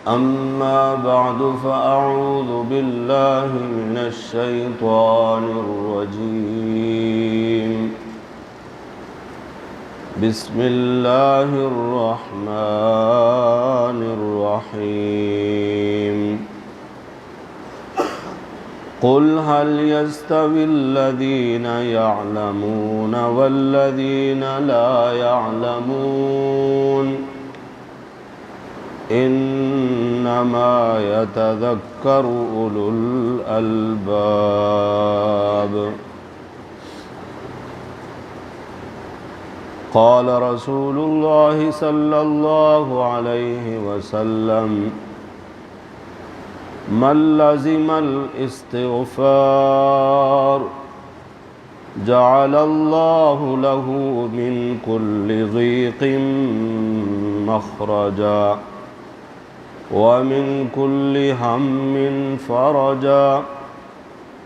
أما بعد فأعوذ بالله من الشيطان الرجيم بسم الله الرحمن الرحيم قل هل يستوي الذين يعلمون والذين لا يعلمون إنما يتذكر أولو الألباب قال رسول الله صلى الله عليه وسلم من لزم الاستغفار جعل الله له من كل ضيق مخرجا ومن كل هم فرجا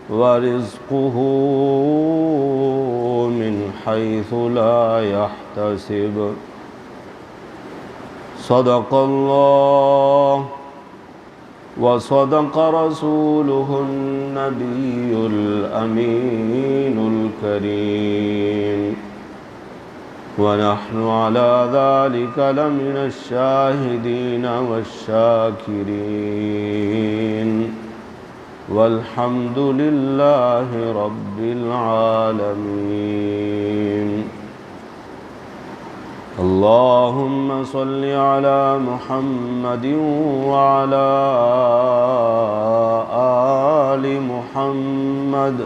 ورزقه من حيث لا يحتسب صدق الله وصدق رسوله النبي الأمين الكريم ونحن على ذلك لمن الشاهدين والشاكرين والحمد لله رب العالمين اللهم صل على محمد وعلى آل محمد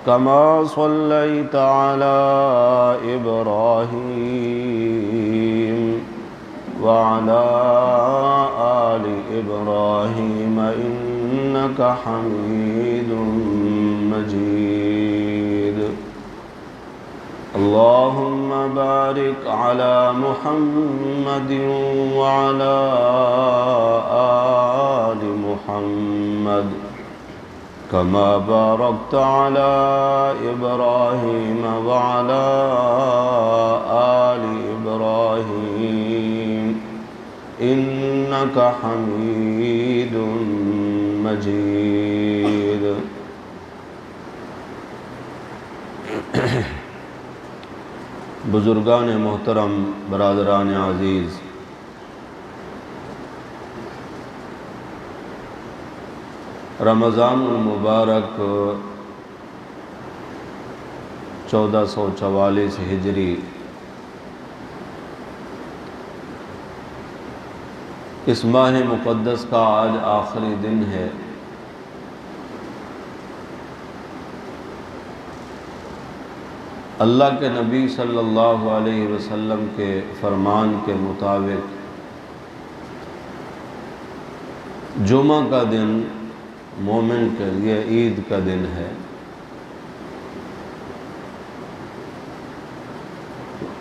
كما صليت على إبراهيم وعلى آل إبراهيم إنك حميد مجيد اللهم بارك على محمد وعلى آل محمد كما باركت على إبراهيم وعلى آل إبراهيم إنك حميد مجيد بزرگان محترم، برادران عزیز، رمضان المبارک 1444 ہجری اس ماہ مقدس کا آج آخری دن ہے۔ اللہ کے نبی صلی اللہ علیہ وسلم کے فرمان کے مطابق جمعہ کا دن مومن کے لیے عید کا دن ہے۔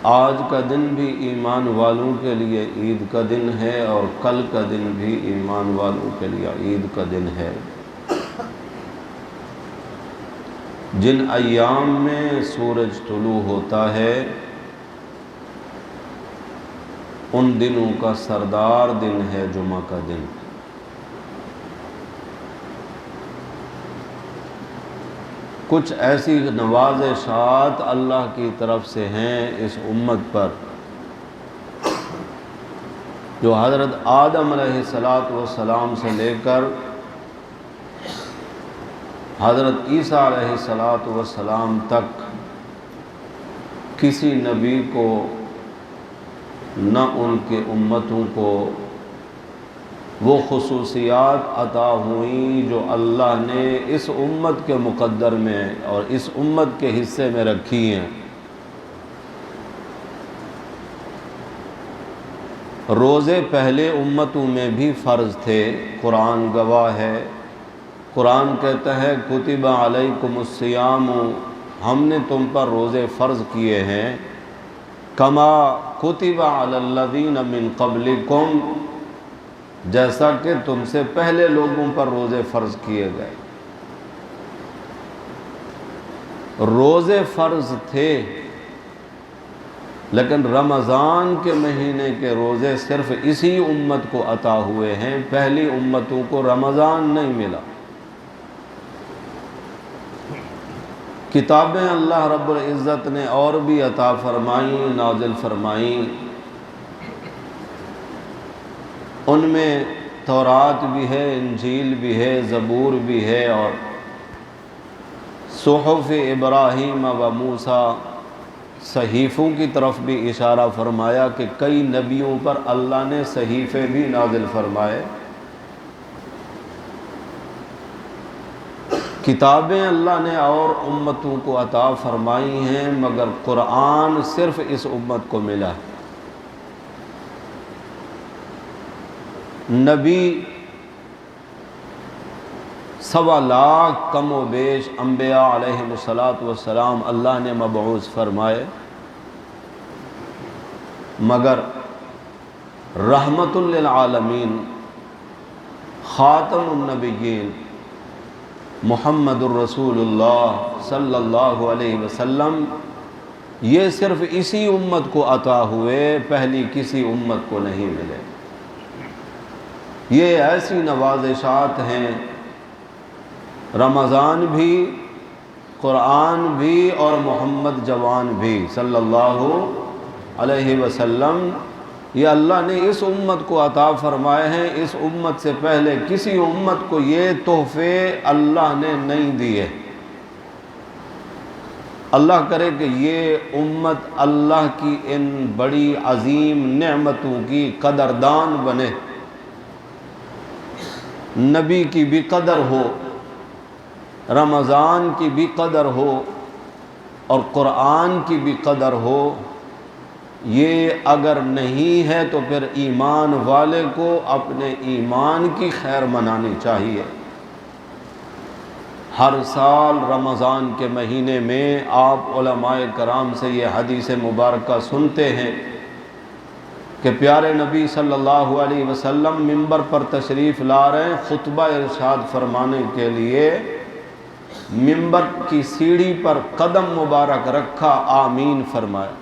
آج کا دن بھی ایمان والوں کے لیے عید کا دن ہے اور کل کا دن بھی ایمان والوں کے لیے عید کا دن ہے۔ جن ایام میں سورج طلوع ہوتا ہے ان دنوں کا سردار دن ہے جمعہ کا دن۔ کچھ ایسی نوازشات اللہ کی طرف سے ہیں اس امت پر جو حضرت آدم علیہ السلام سے لے کر حضرت عیسیٰ علیہ السلام تک کسی نبی کو نہ ان کے امتوں کو وہ خصوصیات عطا ہوئیں جو اللہ نے اس امت کے مقدر میں اور اس امت کے حصے میں رکھی ہیں۔ روزے پہلے امتوں میں بھی فرض تھے، قرآن گواہ ہے۔ قرآن کہتا ہے کتب علیکم الصیام، ہم نے تم پر روزے فرض کیے ہیں، کما کتب علی الذین من قبلکم، جیسا کہ تم سے پہلے لوگوں پر روزے فرض کیے گئے۔ روزے فرض تھے لیکن رمضان کے مہینے کے روزے صرف اسی امت کو عطا ہوئے ہیں، پہلی امتوں کو رمضان نہیں ملا۔ کتابیں اللہ رب العزت نے اور بھی عطا فرمائیں، نازل فرمائیں، ان میں تورات بھی ہے، انجیل بھی ہے، زبور بھی ہے، اور صحف ابراہیم و موسیٰ صحیفوں کی طرف بھی اشارہ فرمایا کہ کئی نبیوں پر اللہ نے صحیفے بھی نازل فرمائے۔ کتابیں اللہ نے اور امتوں کو عطا فرمائی ہیں، مگر قرآن صرف اس امت کو ملا ہے۔ نبی 1.25 لاکھ کم و بیش انبیاء علیہم السلام اللہ نے مبعوث فرمائے، مگر رحمت للعالمین خاتم النبیین محمد الرسول اللہ صلی اللہ علیہ وسلم یہ صرف اسی امت کو عطا ہوئے، پہلی کسی امت کو نہیں ملے۔ یہ ایسی نوازشات ہیں، رمضان بھی، قرآن بھی، اور محمد جوان بھی صلی اللہ علیہ وسلم، یہ اللہ نے اس امت کو عطا فرمائے ہیں۔ اس امت سے پہلے کسی امت کو یہ تحفے اللہ نے نہیں دیے۔ اللہ کرے کہ یہ امت اللہ کی ان بڑی عظیم نعمتوں کی قدردان بنے، نبی کی بھی قدر ہو، رمضان کی بھی قدر ہو، اور قرآن کی بھی قدر ہو۔ یہ اگر نہیں ہے تو پھر ایمان والے کو اپنے ایمان کی خیر منانی چاہیے۔ ہر سال رمضان کے مہینے میں آپ علماء کرام سے یہ حدیث مبارکہ سنتے ہیں کہ پیارے نبی صلی اللہ علیہ وسلم منبر پر تشریف لا رہے ہیں خطبہ ارشاد فرمانے کے لیے، منبر کی سیڑھی پر قدم مبارک رکھا، آمین فرمایا،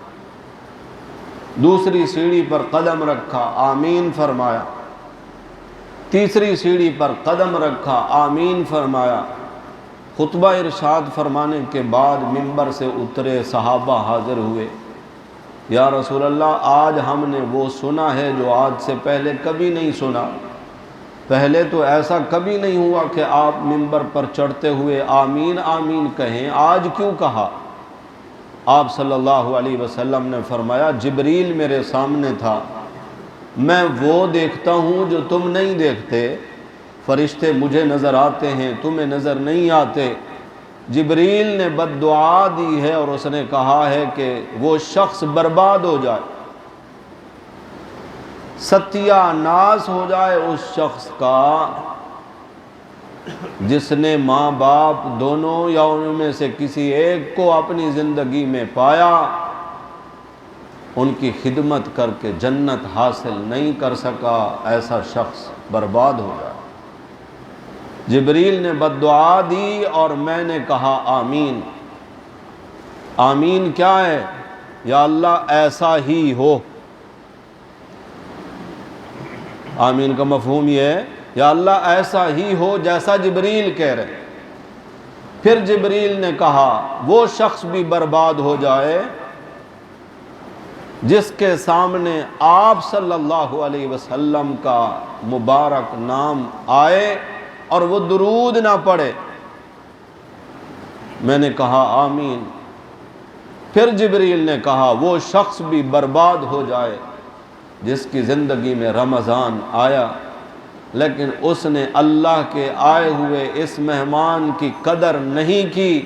دوسری سیڑھی پر قدم رکھا، آمین فرمایا، تیسری سیڑھی پر قدم رکھا، آمین فرمایا۔ خطبہ ارشاد فرمانے کے بعد منبر سے اترے، صحابہ حاضر ہوئے، یا رسول اللہ آج ہم نے وہ سنا ہے جو آج سے پہلے کبھی نہیں سنا، پہلے تو ایسا کبھی نہیں ہوا کہ آپ منبر پر چڑھتے ہوئے آمین آمین کہیں، آج کیوں کہا؟ آپ صلی اللہ علیہ وسلم نے فرمایا جبریل میرے سامنے تھا، میں وہ دیکھتا ہوں جو تم نہیں دیکھتے، فرشتے مجھے نظر آتے ہیں تمہیں نظر نہیں آتے۔ جبریل نے بد دعا دی ہے اور اس نے کہا ہے کہ وہ شخص برباد ہو جائے، ستیہ ناس ہو جائے اس شخص کا جس نے ماں باپ دونوں یا ان میں سے کسی ایک کو اپنی زندگی میں پایا، ان کی خدمت کر کے جنت حاصل نہیں کر سکا، ایسا شخص برباد ہو جائے۔ جبریل نے بد دعا دی اور میں نے کہا آمین۔ آمین کیا ہے؟ یا اللہ ایسا ہی ہو۔ آمین کا مفہوم یہ ہے یا اللہ ایسا ہی ہو جیسا جبریل کہہ رہے۔ پھر جبریل نے کہا وہ شخص بھی برباد ہو جائے جس کے سامنے آپ صلی اللہ علیہ وسلم کا مبارک نام آئے اور وہ درود نہ پڑھے۔ میں نے کہا آمین۔ پھر جبریل نے کہا وہ شخص بھی برباد ہو جائے جس کی زندگی میں رمضان آیا لیکن اس نے اللہ کے آئے ہوئے اس مہمان کی قدر نہیں کی،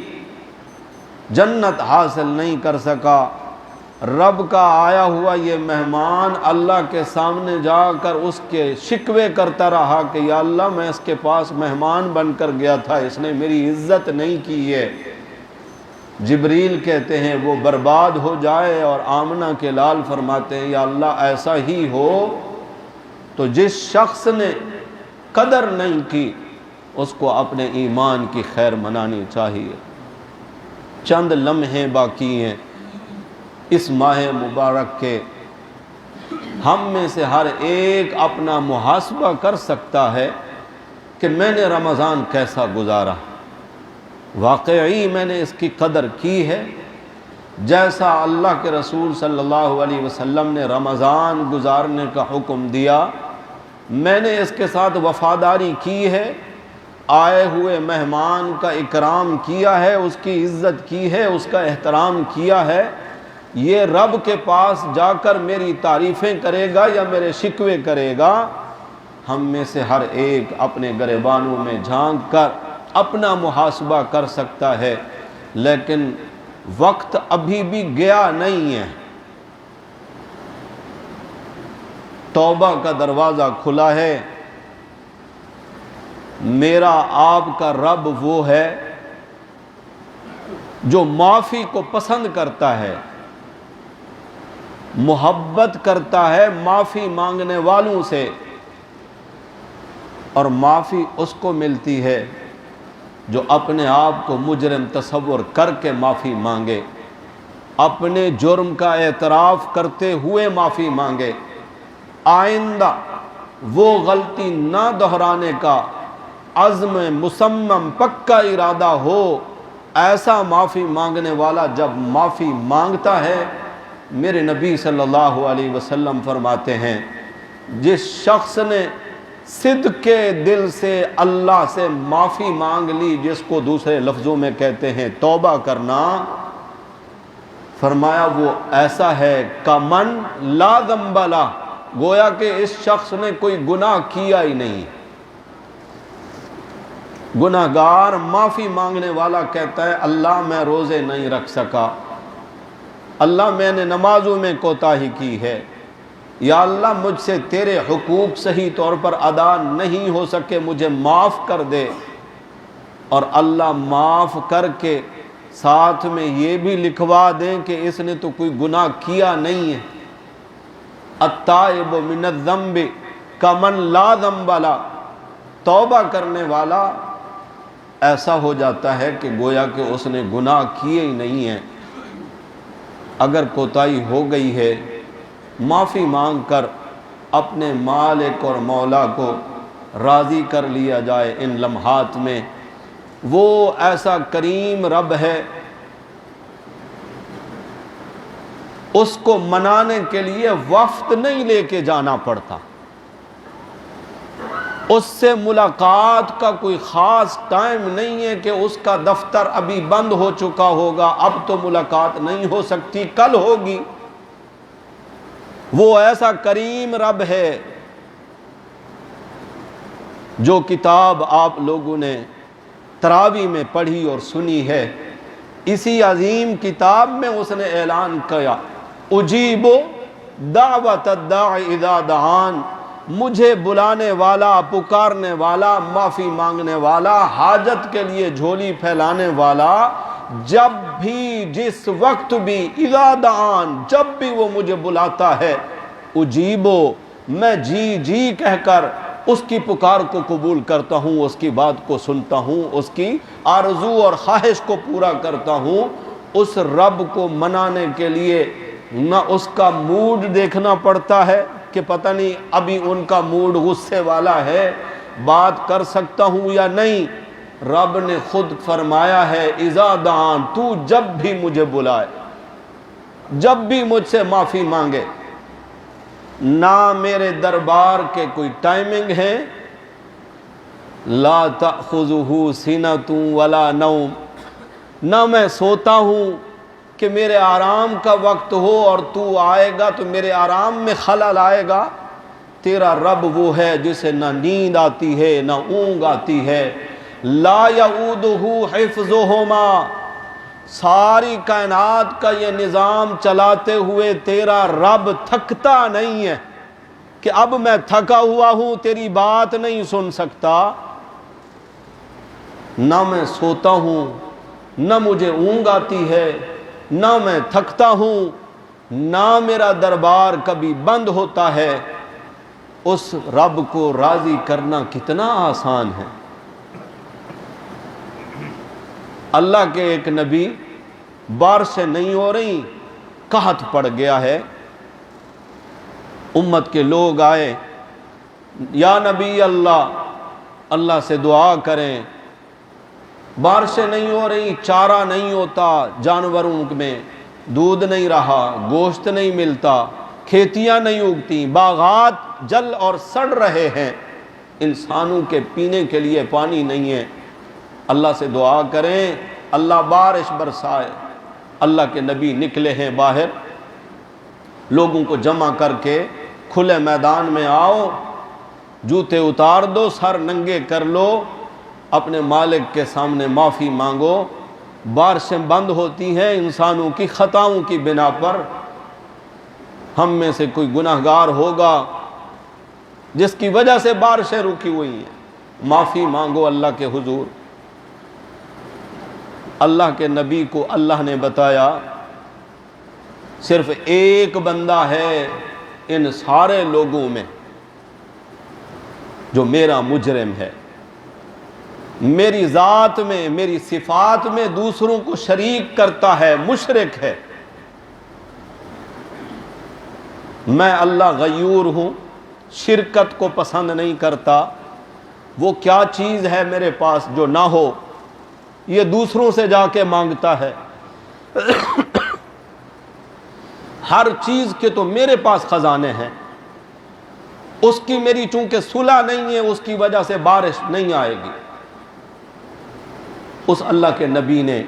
جنت حاصل نہیں کر سکا۔ رب کا آیا ہوا یہ مہمان اللہ کے سامنے جا کر اس کے شکوے کرتا رہا کہ یا اللہ میں اس کے پاس مہمان بن کر گیا تھا، اس نے میری عزت نہیں کی ہے۔ جبریل کہتے ہیں وہ برباد ہو جائے، اور آمنہ کے لال فرماتے ہیں یا اللہ ایسا ہی ہو۔ تو جس شخص نے قدر نہیں کی اس کو اپنے ایمان کی خیر منانی چاہیے۔ چند لمحے باقی ہیں، اس ماہ مبارک کے ہم میں سے ہر ایک اپنا محاسبہ کر سکتا ہے کہ میں نے رمضان کیسا گزارا، واقعی میں نے اس کی قدر کی ہے جیسا اللہ کے رسول صلی اللہ علیہ وسلم نے رمضان گزارنے کا حکم دیا، میں نے اس کے ساتھ وفاداری کی ہے، آئے ہوئے مہمان کا اکرام کیا ہے، اس کی عزت کی ہے، اس کا احترام کیا ہے، یہ رب کے پاس جا کر میری تعریفیں کرے گا یا میرے شکوے کرے گا؟ ہم میں سے ہر ایک اپنے گریبانوں میں جھانک کر اپنا محاسبہ کر سکتا ہے، لیکن وقت ابھی بھی گیا نہیں ہے۔ توبہ کا دروازہ کھلا ہے۔ میرا آپ کا رب وہ ہے جو معافی کو پسند کرتا ہے، محبت کرتا ہے معافی مانگنے والوں سے، اور معافی اس کو ملتی ہے جو اپنے آپ کو مجرم تصور کر کے معافی مانگے، اپنے جرم کا اعتراف کرتے ہوئے معافی مانگے، آئندہ وہ غلطی نہ دہرانے کا عزم مصمم پکا ارادہ ہو۔ ایسا معافی مانگنے والا جب معافی مانگتا ہے، میرے نبی صلی اللہ علیہ وسلم فرماتے ہیں جس شخص نے صدق کے دل سے اللہ سے معافی مانگ لی، جس کو دوسرے لفظوں میں کہتے ہیں توبہ کرنا، فرمایا وہ ایسا ہے کمن لا ذنب لہ، گویا کہ اس شخص نے کوئی گناہ کیا ہی نہیں۔ گناہگار معافی مانگنے والا کہتا ہے اللہ میں روزے نہیں رکھ سکا، اللہ میں نے نمازوں میں کوتاہی کی ہے، یا اللہ مجھ سے تیرے حقوق صحیح طور پر ادا نہیں ہو سکے، مجھے معاف کر دے۔ اور اللہ معاف کر کے ساتھ میں یہ بھی لکھوا دیں کہ اس نے تو کوئی گناہ کیا نہیں ہے۔ التائب من الذنب کمن لا ذنب لہ، توبہ کرنے والا ایسا ہو جاتا ہے کہ گویا کہ اس نے گناہ کیے ہی نہیں ہیں۔ اگر کوتاہی ہو گئی ہے، معافی مانگ کر اپنے مالک اور مولا کو راضی کر لیا جائے ان لمحات میں۔ وہ ایسا کریم رب ہے، اس کو منانے کے لیے وفد نہیں لے کے جانا پڑتا، اس سے ملاقات کا کوئی خاص ٹائم نہیں ہے کہ اس کا دفتر ابھی بند ہو چکا ہوگا، اب تو ملاقات نہیں ہو سکتی، کل ہوگی۔ وہ ایسا کریم رب ہے۔ جو کتاب آپ لوگوں نے تراویح میں پڑھی اور سنی ہے، اسی عظیم کتاب میں اس نے اعلان کیا اجیب دعوت الداعی اذا دعان، مجھے بلانے والا، پکارنے والا، معافی مانگنے والا، حاجت کے لیے جھولی پھیلانے والا، جب بھی جس وقت بھی اذا دعان، جب بھی وہ مجھے بلاتا ہے، اجیبو، میں جی جی کہہ کر اس کی پکار کو قبول کرتا ہوں، اس کی بات کو سنتا ہوں، اس کی آرزو اور خواہش کو پورا کرتا ہوں۔ اس رب کو منانے کے لیے نہ اس کا موڈ دیکھنا پڑتا ہے کہ پتہ نہیں ابھی ان کا موڈ غصے والا ہے، بات کر سکتا ہوں یا نہیں۔ رب نے خود فرمایا ہے اذا دعان، تو جب بھی مجھے بلائے، جب بھی مجھ سے معافی مانگے۔ نہ میرے دربار کے کوئی ٹائمنگ ہے، لا تأخذہ سنۃ ولا نوم، نہ میں سوتا ہوں کہ میرے آرام کا وقت ہو اور تو آئے گا تو میرے آرام میں خلل آئے گا۔ تیرا رب وہ ہے جسے نہ نیند آتی ہے نہ اونگ آتی ہے، لا یعودہ حفظہما، ساری کائنات کا یہ نظام چلاتے ہوئے تیرا رب تھکتا نہیں ہے کہ اب میں تھکا ہوا ہوں تیری بات نہیں سن سکتا۔ نہ میں سوتا ہوں، نہ مجھے اونگ آتی ہے، نہ میں تھکتا ہوں، نہ میرا دربار کبھی بند ہوتا ہے۔ اس رب کو راضی کرنا کتنا آسان ہے۔ اللہ کے ایک نبی بارشیں نہیں ہو رہی، قحط پڑ گیا ہے۔ امت کے لوگ آئے، یا نبی اللہ سے دعا کریں، بارشیں نہیں ہو رہی، چارہ نہیں ہوتا، جانوروں میں دودھ نہیں رہا، گوشت نہیں ملتا، کھیتیاں نہیں اگتی، باغات جل اور سڑ رہے ہیں، انسانوں کے پینے کے لیے پانی نہیں ہے، اللہ سے دعا کریں اللہ بارش برسائے۔ اللہ کے نبی نکلے ہیں باہر، لوگوں کو جمع کر کے کھلے میدان میں آؤ، جوتے اتار دو، سر ننگے کر لو، اپنے مالک کے سامنے معافی مانگو۔ بارشیں بند ہوتی ہیں انسانوں کی خطاؤں کی بنا پر۔ ہم میں سے کوئی گناہگار ہوگا جس کی وجہ سے بارشیں رکی ہوئی ہیں، معافی مانگو اللہ کے حضور۔ اللہ کے نبی کو اللہ نے بتایا صرف ایک بندہ ہے ان سارے لوگوں میں جو میرا مجرم ہے، میری ذات میں، میری صفات میں دوسروں کو شریک کرتا ہے، مشرک ہے۔ میں اللہ غیور ہوں، شرکت کو پسند نہیں کرتا۔ وہ کیا چیز ہے میرے پاس جو نہ ہو، یہ دوسروں سے جا کے مانگتا ہے۔ ہر چیز کے تو میرے پاس خزانے ہیں، اس کی میری چونکہ صلح نہیں ہے، اس کی وجہ سے بارش نہیں آئے گی۔ اس اللہ کے نبی نے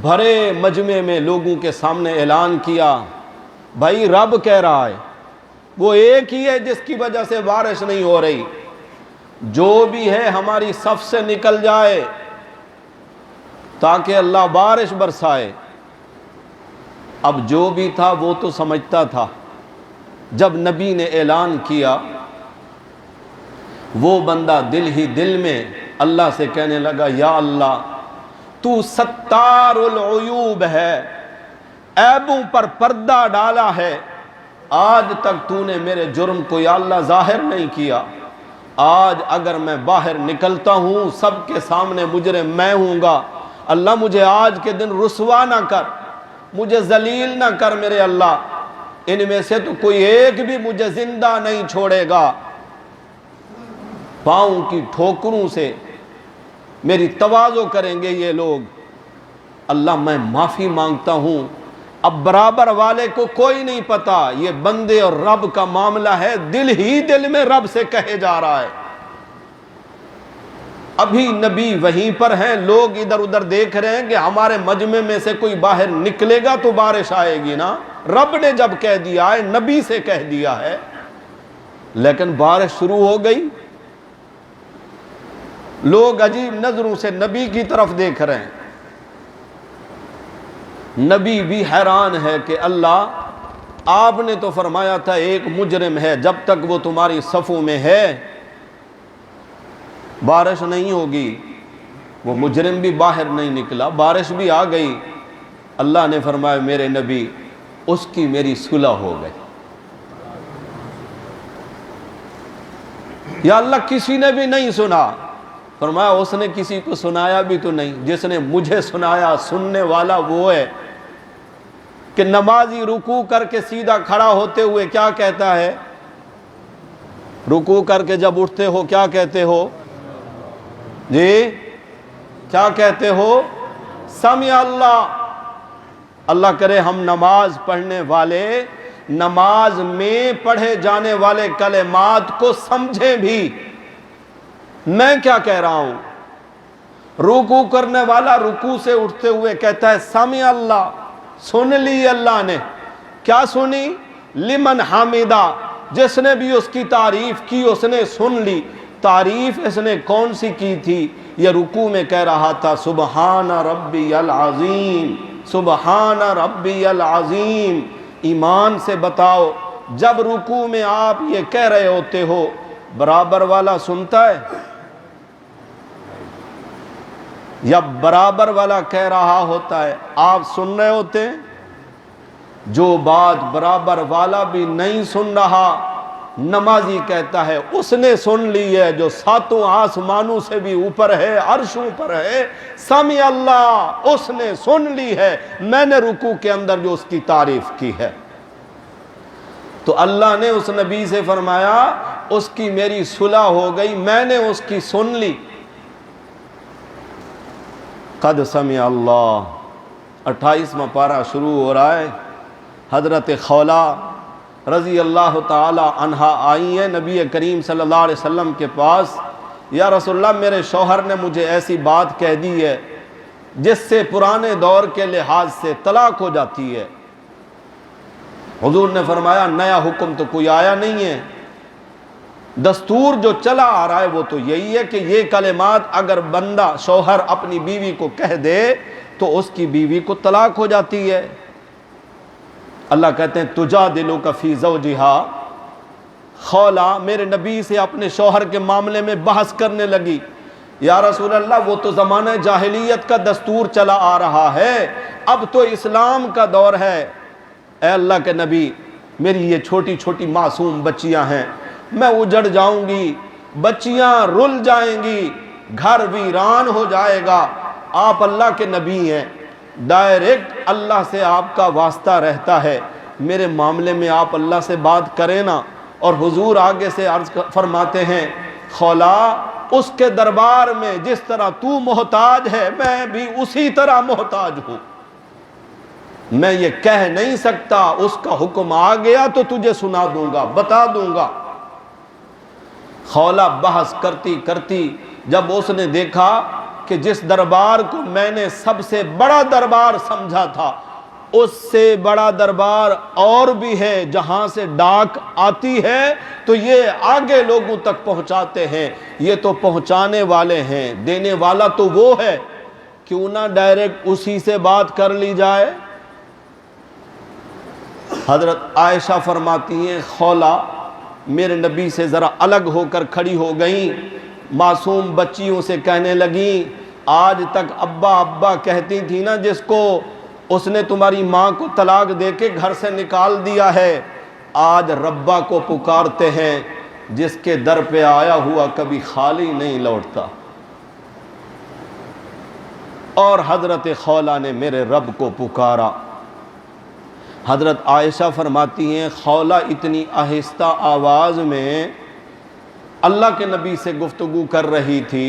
بھرے مجمع میں لوگوں کے سامنے اعلان کیا، بھائی رب کہہ رہا ہے وہ ایک ہی ہے جس کی وجہ سے بارش نہیں ہو رہی، جو بھی ہے ہماری صف سے نکل جائے تاکہ اللہ بارش برسائے۔ اب جو بھی تھا وہ تو سمجھتا تھا، جب نبی نے اعلان کیا وہ بندہ دل ہی دل میں اللہ سے کہنے لگا، یا اللہ تو ستار العیوب ہے، عیبوں پر پردہ ڈالا ہے، آج تک تو نے میرے جرم کو یا اللہ ظاہر نہیں کیا، آج اگر میں باہر نکلتا ہوں سب کے سامنے مجرم میں ہوں گا، اللہ مجھے آج کے دن رسوا نہ کر، مجھے ذلیل نہ کر میرے اللہ، ان میں سے تو کوئی ایک بھی مجھے زندہ نہیں چھوڑے گا، پاؤں کی ٹھوکروں سے میری تواضع کریں گے یہ لوگ، اللہ میں معافی مانگتا ہوں۔ اب برابر والے کو کوئی نہیں پتا، یہ بندے اور رب کا معاملہ ہے، دل ہی دل میں رب سے کہے جا رہا ہے۔ ابھی نبی وہیں پر ہیں، لوگ ادھر ادھر دیکھ رہے ہیں کہ ہمارے مجمع میں سے کوئی باہر نکلے گا تو بارش آئے گی نا، رب نے جب کہہ دیا ہے، نبی سے کہہ دیا ہے، لیکن بارش شروع ہو گئی۔ لوگ عجیب نظروں سے نبی کی طرف دیکھ رہے ہیں، نبی بھی حیران ہے کہ اللہ آپ نے تو فرمایا تھا ایک مجرم ہے، جب تک وہ تمہاری صفوں میں ہے بارش نہیں ہوگی۔ وہ مجرم بھی باہر نہیں نکلا، بارش بھی آ گئی، اللہ نے فرمایا میرے نبی اس کی میری صلح ہو گئی۔ یا اللہ کسی نے بھی نہیں سنا، فرمایا اس نے کسی کو سنایا بھی تو نہیں، جس نے مجھے سنایا سننے والا وہ ہے کہ نمازی رکوع کر کے سیدھا کھڑا ہوتے ہوئے کیا کہتا ہے، رکوع کر کے جب اٹھتے ہو کیا کہتے ہو جی، کیا کہتے ہو، سمع اللہ۔ اللہ کرے ہم نماز پڑھنے والے نماز میں پڑھے جانے والے کلمات کو سمجھیں بھی، میں کیا کہہ رہا ہوں۔ رکوع کرنے والا رکوع سے اٹھتے ہوئے کہتا ہے سمع اللہ، سن لی اللہ نے، کیا سنی، لمن حمیدہ، جس نے بھی اس کی تعریف کی اس نے سن لی۔ تعریف اس نے کون سی کی تھی، یہ رکوع میں کہہ رہا تھا سبحان ربی العظیم، سبحان ربی العظیم۔ ایمان سے بتاؤ جب رکوع میں آپ یہ کہہ رہے ہوتے ہو برابر والا سنتا ہے، یا برابر والا کہہ رہا ہوتا ہے آپ سن رہے ہوتے ہیں؟ جو بات برابر والا بھی نہیں سن رہا نمازی کہتا ہے اس نے سن لی ہے جو ساتوں آسمانوں سے بھی اوپر ہے، عرشوں پر ہے، سمع اللہ، اس نے سن لی ہے، میں نے رکوع کے اندر جو اس کی تعریف کی ہے۔ تو اللہ نے اس نبی سے فرمایا اس کی میری صلح ہو گئی، میں نے اس کی سن لی۔ قد سمع اللہ، 28واں پارہ شروع ہو رہا ہے۔ حضرت خولا رضی اللہ تعالی عنہا آئی ہیں نبی کریم صلی اللہ علیہ وسلم کے پاس، یا رسول اللہ میرے شوہر نے مجھے ایسی بات کہہ دی ہے جس سے پرانے دور کے لحاظ سے طلاق ہو جاتی ہے۔ حضور نے فرمایا نیا حکم تو کوئی آیا نہیں ہے، دستور جو چلا آ رہا ہے وہ تو یہی ہے کہ یہ کلمات اگر بندہ شوہر اپنی بیوی کو کہہ دے تو اس کی بیوی کو طلاق ہو جاتی ہے۔ اللہ کہتے ہیں تجادلک فی زوجہا، خولا میرے نبی سے اپنے شوہر کے معاملے میں بحث کرنے لگی، یا رسول اللہ وہ تو زمانہ جاہلیت کا دستور چلا آ رہا ہے، اب تو اسلام کا دور ہے۔ اے اللہ کے نبی میری یہ چھوٹی چھوٹی معصوم بچیاں ہیں، میں اجڑ جاؤں گی، بچیاں رل جائیں گی، گھر ویران ہو جائے گا، آپ اللہ کے نبی ہیں، ڈائریکٹ اللہ سے آپ کا واسطہ رہتا ہے، میرے معاملے میں آپ اللہ سے بات کریں نا۔ اور حضور آگے سے عرض فرماتے ہیں خولا اس کے دربار میں جس طرح تو محتاج ہے میں بھی اسی طرح محتاج ہوں، میں یہ کہہ نہیں سکتا، اس کا حکم آ گیا تو تجھے سنا دوں گا، بتا دوں گا۔ خولا بحث کرتی کرتی جب اس نے دیکھا کہ جس دربار کو میں نے سب سے بڑا دربار سمجھا تھا اس سے بڑا دربار اور بھی ہے، جہاں سے ڈاک آتی ہے تو یہ آگے لوگوں تک پہنچاتے ہیں، یہ تو پہنچانے والے ہیں، دینے والا تو وہ ہے، کیوں نہ ڈائریکٹ اسی سے بات کر لی جائے۔ حضرت عائشہ فرماتی ہیں خولا میرے نبی سے ذرا الگ ہو کر کھڑی ہو گئیں، معصوم بچیوں سے کہنے لگیں آج تک ابا ابا کہتی تھی نا جس کو، اس نے تمہاری ماں کو طلاق دے کے گھر سے نکال دیا ہے، آج ربا کو پکارتے ہیں جس کے در پہ آیا ہوا کبھی خالی نہیں لوٹتا۔ اور حضرت خولا نے میرے رب کو پکارا۔ حضرت عائشہ فرماتی ہیں خولا اتنی آہستہ آواز میں اللہ کے نبی سے گفتگو کر رہی تھی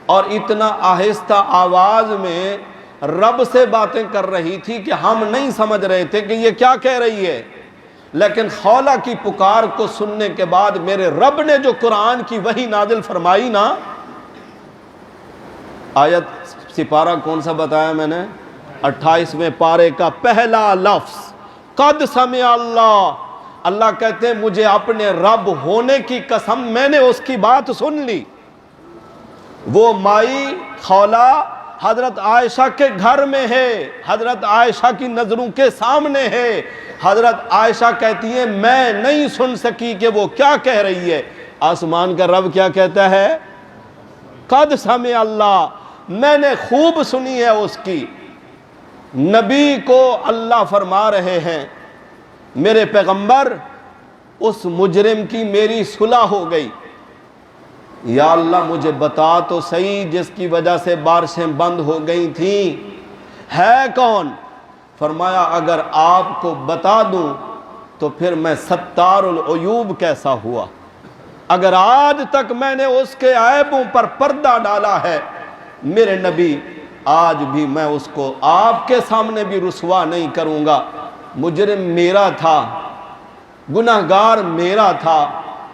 اور اتنا آہستہ آواز میں رب سے باتیں کر رہی تھی کہ ہم نہیں سمجھ رہے تھے کہ یہ کیا کہہ رہی ہے، لیکن خولا کی پکار کو سننے کے بعد میرے رب نے جو قرآن کی وحی نازل فرمائی نا، آیت سپارہ کون سا بتایا میں نے، 28ویں پارے کا پہلا لفظ قد سمع اللہ، اللہ کہتے ہیں مجھے اپنے رب ہونے کی قسم میں نے اس کی بات سن لی۔ وہ مائی خولا حضرت عائشہ کے گھر میں ہے، حضرت عائشہ کی نظروں کے سامنے ہے، حضرت عائشہ کہتی ہیں میں نہیں سن سکی کہ وہ کیا کہہ رہی ہے، آسمان کا رب کیا کہتا ہے قد سمع اللہ، میں نے خوب سنی ہے اس کی۔ نبی کو اللہ فرما رہے ہیں میرے پیغمبر اس مجرم کی میری صلح ہو گئی، یا اللہ مجھے بتا تو صحیح جس کی وجہ سے بارشیں بند ہو گئی تھیں ہے کون؟ فرمایا اگر آپ کو بتا دوں تو پھر میں ستار العیوب کیسا ہوا، اگر آج تک میں نے اس کے عیبوں پر پردہ ڈالا ہے میرے نبی آج بھی میں اس کو آپ کے سامنے بھی رسوا نہیں کروں گا، مجرم میرا تھا، گناہگار میرا تھا،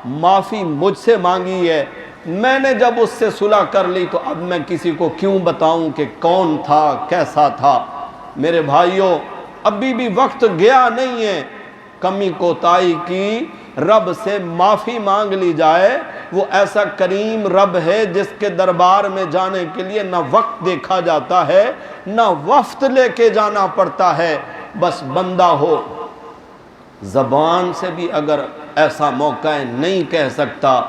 معافی مجھ سے مانگی ہے، میں نے جب اس سے صلح کر لی تو اب میں کسی کو کیوں بتاؤں کہ کون تھا کیسا تھا۔ میرے بھائیوں ابھی بھی وقت گیا نہیں ہے، کمی کوتاہی کی رب سے معافی مانگ لی جائے، وہ ایسا کریم رب ہے جس کے دربار میں جانے کے لیے نہ وقت دیکھا جاتا ہے نہ وفد لے کے جانا پڑتا ہے، بس بندہ ہو زبان سے بھی اگر ایسا موقع نہیں کہہ سکتا،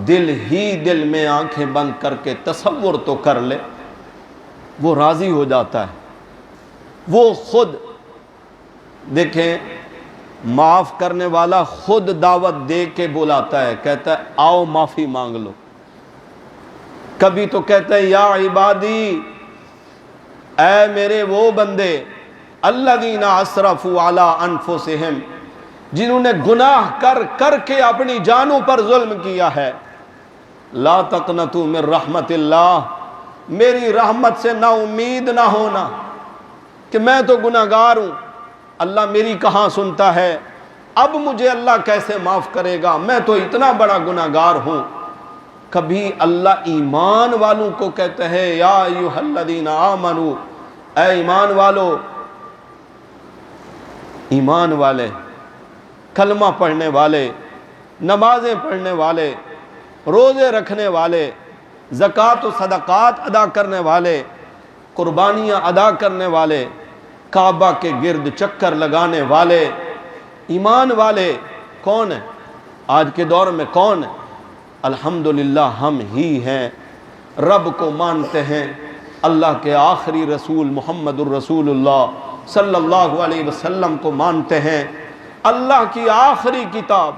دل ہی دل میں آنکھیں بند کر کے تصور تو کر لے، وہ راضی ہو جاتا ہے۔ وہ خود دیکھیں معاف کرنے والا خود دعوت دے کے بلاتا ہے، کہتا ہے آؤ معافی مانگ لو۔ کبھی تو کہتا ہے یا عبادی، اے میرے وہ بندے، الذین اسرفوا علی انفسہم، جنہوں نے گناہ کر کر کے اپنی جانوں پر ظلم کیا ہے، لا تقنطوا من رحمت اللہ، میری رحمت سے نا امید نہ ہونا کہ میں تو گناہگار ہوں، اللہ میری کہاں سنتا ہے، اب مجھے اللہ کیسے معاف کرے گا، میں تو اتنا بڑا گناہگار ہوں۔ کبھی اللہ ایمان والوں کو کہتا ہے یا ایھا الذین آمنو، اے ایمان والو، ایمان والے، کلمہ پڑھنے والے، نمازیں پڑھنے والے، روزے رکھنے والے، زکوٰۃ و صدقات ادا کرنے والے، قربانیاں ادا کرنے والے، کعبہ کے گرد چکر لگانے والے، ایمان والے کون ہیں آج کے دور میں؟ کون ہے؟ الحمدللہ ہم ہی ہیں۔ رب کو مانتے ہیں، اللہ کے آخری رسول محمد الرسول اللہ صلی اللہ علیہ وسلم کو مانتے ہیں، اللہ کی آخری کتاب،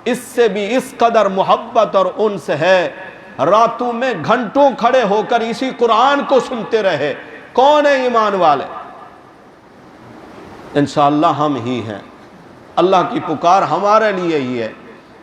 اس سے بھی اس قدر محبت اور انس ہے، راتوں میں گھنٹوں کھڑے ہو کر اسی قرآن کو سنتے رہے۔ کون ہے ایمان والے؟ انشاءاللہ ہم ہی ہیں۔ اللہ کی پکار ہمارے لیے ہی ہے،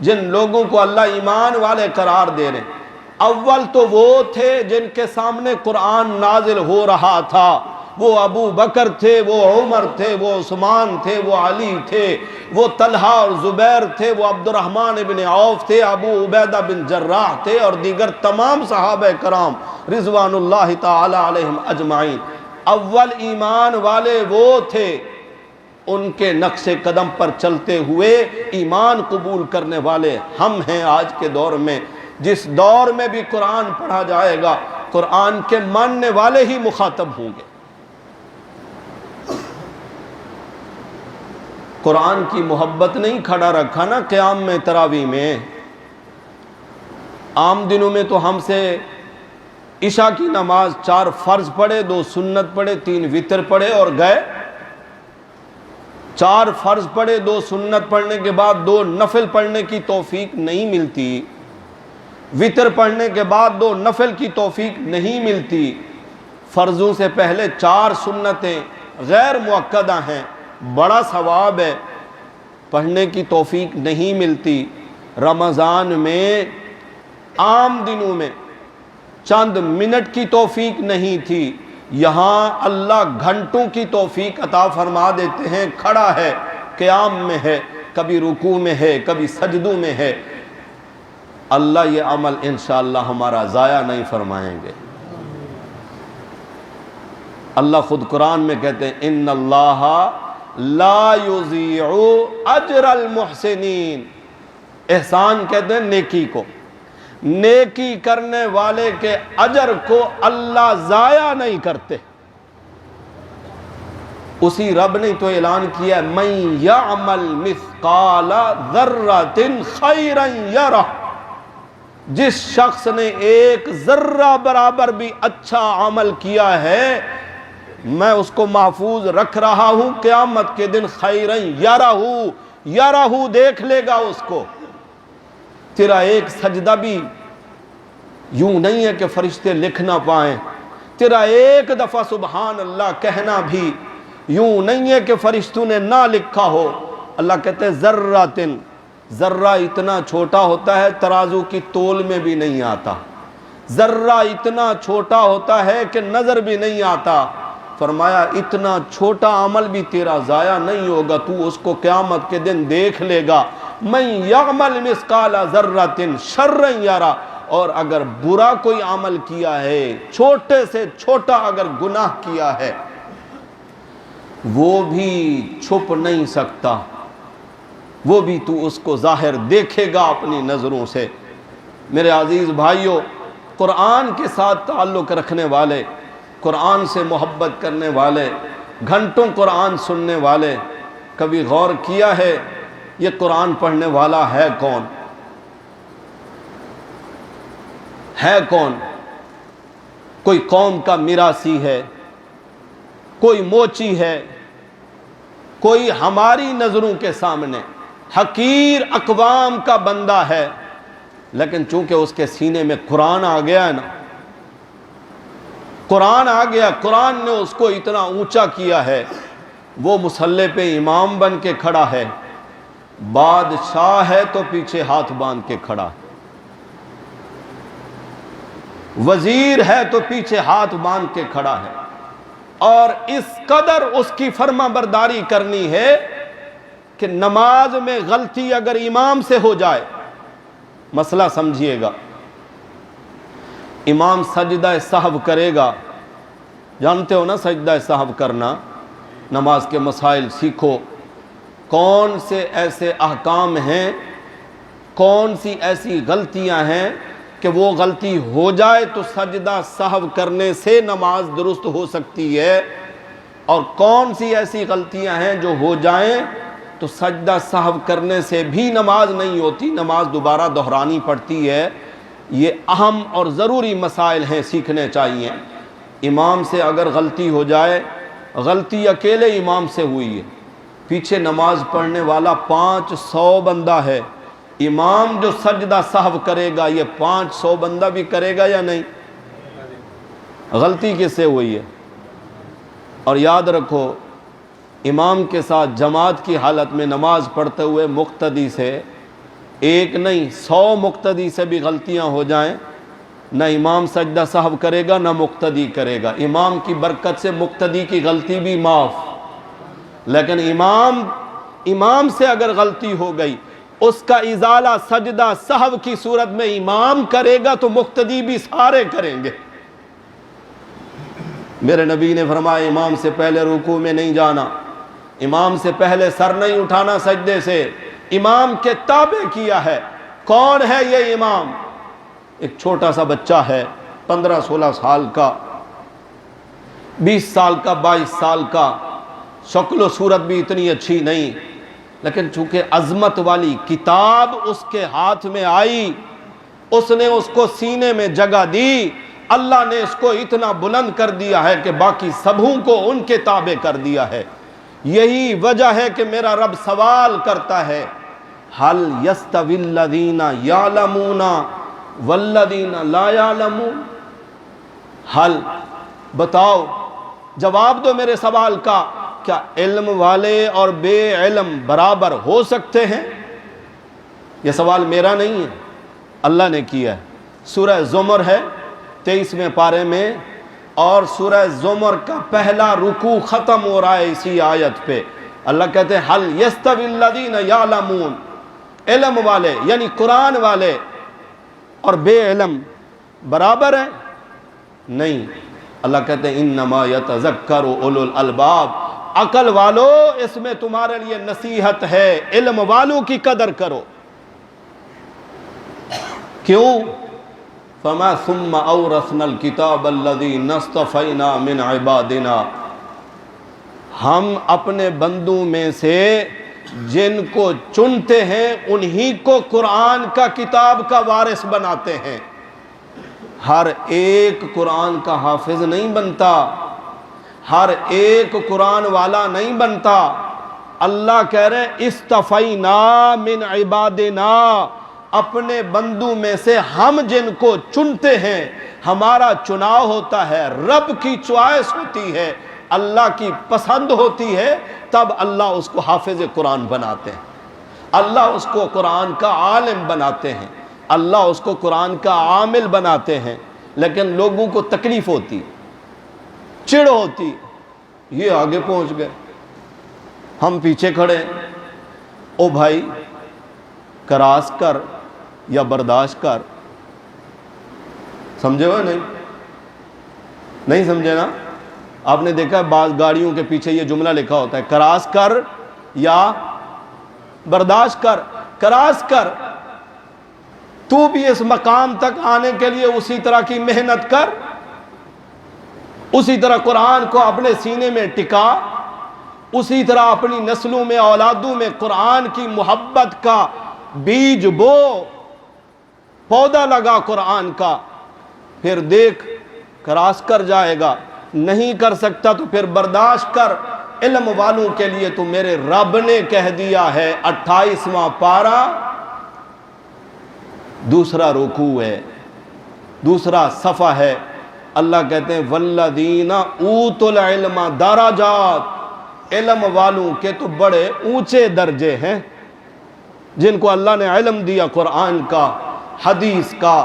جن لوگوں کو اللہ ایمان والے قرار دے رہے ہیں۔ اول تو وہ تھے جن کے سامنے قرآن نازل ہو رہا تھا، وہ ابو بکر تھے، وہ عمر تھے، وہ عثمان تھے، وہ علی تھے، وہ طلحہ اور زبیر تھے، وہ عبد الرحمن بن عوف تھے، ابو عبیدہ بن جراح تھے، اور دیگر تمام صحابہ کرام رضوان اللہ تعالی علیہم اجمعین۔ اول ایمان والے وہ تھے، ان کے نقش قدم پر چلتے ہوئے ایمان قبول کرنے والے ہم ہیں آج کے دور میں۔ جس دور میں بھی قرآن پڑھا جائے گا، قرآن کے ماننے والے ہی مخاطب ہوں گے۔ قرآن کی محبت نہیں کھڑا رکھا نا قیام میں، تراویح میں۔ عام دنوں میں تو ہم سے عشاء کی نماز 4 فرض پڑھے، 2 سنت پڑھے، 3 وتر پڑھے اور گئے۔ 4 فرض پڑھے، 2 سنت پڑھنے کے بعد 2 نفل پڑھنے کی توفیق نہیں ملتی، وتر پڑھنے کے بعد 2 نفل کی توفیق نہیں ملتی، فرضوں سے پہلے 4 سنتیں غیر مؤکدہ ہیں، بڑا ثواب ہے، پڑھنے کی توفیق نہیں ملتی۔ رمضان میں عام دنوں میں چند منٹ کی توفیق نہیں تھی، یہاں اللہ گھنٹوں کی توفیق عطا فرما دیتے ہیں۔ کھڑا ہے، قیام میں ہے، کبھی رکوع میں ہے، کبھی سجدوں میں ہے۔ اللہ یہ عمل انشاءاللہ ہمارا ضائع نہیں فرمائیں گے۔ اللہ خود قرآن میں کہتے ہیں ان اللہ لا یضیع اجر المحسنین۔ احسان کہتے ہیں نیکی کو، نیکی کرنے والے کے اجر کو اللہ ضائع نہیں کرتے۔ اسی رب نے تو اعلان کیا من یعمل مثقال ذرۃ خیرا یرہ، جس شخص نے ایک ذرہ برابر بھی اچھا عمل کیا ہے میں اس کو محفوظ رکھ رہا ہوں، قیامت کے دن خیرا یرہ دیکھ لے گا اس کو۔ تیرا ایک سجدہ بھی یوں نہیں ہے کہ فرشتے لکھ نہ پائیں، تیرا ایک دفعہ سبحان اللہ کہنا بھی یوں نہیں ہے کہ فرشتوں نے نہ لکھا ہو۔ اللہ کہتے ہیں ذراتن، ذرہ اتنا چھوٹا ہوتا ہے ترازو کی تول میں بھی نہیں آتا، ذرہ اتنا چھوٹا ہوتا ہے کہ نظر بھی نہیں آتا۔ فرمایا اتنا چھوٹا عمل بھی تیرا ضائع نہیں ہوگا، تو اس کو قیامت کے دن دیکھ لے گا۔ من یعمل مثقال ذرۃ شرا یرہ، اور اگر برا کوئی عمل کیا ہے، چھوٹے سے چھوٹا اگر گناہ کیا ہے، وہ بھی چھپ نہیں سکتا، وہ بھی تو اس کو ظاہر دیکھے گا اپنی نظروں سے۔ میرے عزیز بھائیوں، قرآن کے ساتھ تعلق رکھنے والے، قرآن سے محبت کرنے والے، گھنٹوں قرآن سننے والے، کبھی غور کیا ہے یہ قرآن پڑھنے والا ہے کون؟ ہے کون؟ کوئی قوم کا میراثی ہے، کوئی موچی ہے، کوئی ہماری نظروں کے سامنے حقیر اقوام کا بندہ ہے، لیکن چونکہ اس کے سینے میں قرآن آ گیا ہے نا، قرآن آ گیا، قرآن نے اس کو اتنا اونچا کیا ہے، وہ مصلی پہ امام بن کے کھڑا ہے، بادشاہ ہے تو پیچھے ہاتھ باندھ کے کھڑا ہے، وزیر ہے تو پیچھے ہاتھ باندھ کے کھڑا ہے، اور اس قدر اس کی فرما برداری کرنی ہے کہ نماز میں غلطی اگر امام سے ہو جائے، مسئلہ سمجھیے گا، امام سجدہ سہو کرے گا، جانتے ہو نا سجدہ سہو کرنا، نماز کے مسائل سیکھو، کون سے ایسے احکام ہیں، کون سی ایسی غلطیاں ہیں کہ وہ غلطی ہو جائے تو سجدہ سہو کرنے سے نماز درست ہو سکتی ہے، اور کون سی ایسی غلطیاں ہیں جو ہو جائیں تو سجدہ سہو کرنے سے بھی نماز نہیں ہوتی، نماز دوبارہ دہرانی پڑتی ہے۔ یہ اہم اور ضروری مسائل ہیں، سیکھنے چاہیے۔ امام سے اگر غلطی ہو جائے، غلطی اکیلے امام سے ہوئی ہے، پیچھے نماز پڑھنے والا 500 بندہ ہے، امام جو سجدہ سہو کرے گا یہ 500 بندہ بھی کرے گا یا نہیں؟ غلطی کس سے ہوئی ہے؟ اور یاد رکھو، امام کے ساتھ جماعت کی حالت میں نماز پڑھتے ہوئے مقتدی سے ایک نہیں 100 مقتدی سے بھی غلطیاں ہو جائیں، نہ امام سجدہ سہو کرے گا نہ مقتدی کرے گا، امام کی برکت سے مقتدی کی غلطی بھی معاف، لیکن امام سے اگر غلطی ہو گئی، اس کا ازالہ سجدہ سہو کی صورت میں امام کرے گا تو مقتدی بھی سارے کریں گے۔ میرے نبی نے فرمایا امام سے پہلے رکوع میں نہیں جانا، امام سے پہلے سر نہیں اٹھانا سجدے سے، امام کے تابع کیا ہے۔ کون ہے یہ امام؟ ایک چھوٹا سا بچہ ہے، 15-16 سال کا، 20 سال کا، 22 سال کا، شکل و صورت بھی اتنی اچھی نہیں، لیکن چونکہ عظمت والی کتاب اس کے ہاتھ میں آئی، اس نے اس کو سینے میں جگہ دی، اللہ نے اس کو اتنا بلند کر دیا ہے کہ باقی سبھوں کو ان کے تابع کر دیا ہے۔ یہی وجہ ہے کہ میرا رب سوال کرتا ہے، هل يستوي الذين يعلمون والذين لا يعلمون، حل بتاؤ، جواب دو میرے سوال کا، کیا علم والے اور بے علم برابر ہو سکتے ہیں؟ یہ سوال میرا نہیں ہے، اللہ نے کیا ہے۔ سورہ زمر ہے 23ویں پارے میں، اور سورہ زمر کا پہلا رکوع ختم ہو رہا ہے اسی آیت پہ۔ اللہ کہتے ہیں هل يستوي الذين يعلمون، علم والے یعنی قرآن والے اور بے علم برابر ہیں؟ نہیں، اللہ کہتے ہیں انما یتذکر اولو الالباب، عقل والو اس میں تمہارے لیے نصیحت ہے، علم والوں کی قدر کرو۔ کیوں؟ فما ثم اورثنا الکتاب الذی نصطفینا من عبادنا، ہم اپنے بندوں میں سے جن کو چنتے ہیں انہی کو قرآن کا کتاب کا وارث بناتے ہیں۔ ہر ایک قرآن کا حافظ نہیں بنتا، ہر ایک قرآن والا نہیں بنتا۔ اللہ کہہ رہے استفینا من عبادنا، اپنے بندوں میں سے ہم جن کو چنتے ہیں، ہمارا چناؤ ہوتا ہے، رب کی چوائس ہوتی ہے، اللہ کی پسند ہوتی ہے، تب اللہ اس کو حافظ قرآن بناتے ہیں، اللہ اس کو قرآن کا عالم بناتے ہیں، اللہ اس کو قرآن کا عامل بناتے ہیں۔ لیکن لوگوں کو تکلیف ہوتی، چڑ ہوتی، یہ آگے پہنچ گئے، ہم پیچھے کھڑے ہیں۔ او بھائی، کراس کر یا برداشت کر، سمجھے ہو نہیں سمجھے نا؟ آپ نے دیکھا ہے بعض گاڑیوں کے پیچھے یہ جملہ لکھا ہوتا ہے، کراس کر یا برداشت کر۔ کراس کر، تو بھی اس مقام تک آنے کے لیے اسی طرح کی محنت کر، اسی طرح قرآن کو اپنے سینے میں ٹکا، اسی طرح اپنی نسلوں میں، اولادوں میں قرآن کی محبت کا بیج بو، پودا لگا قرآن کا، پھر دیکھ کراس کر جائے گا۔ نہیں کر سکتا تو پھر برداشت کر، علم والوں کے لیے تو میرے رب نے کہہ دیا ہے 28واں پارہ دوسرا رکوع ہے، دوسرا صفحہ ہے۔ اللہ کہتے ہیں والذین اوتوا العلم درجات، علم والوں کے تو بڑے اونچے درجے ہیں، جن کو اللہ نے علم دیا قرآن کا، حدیث کا،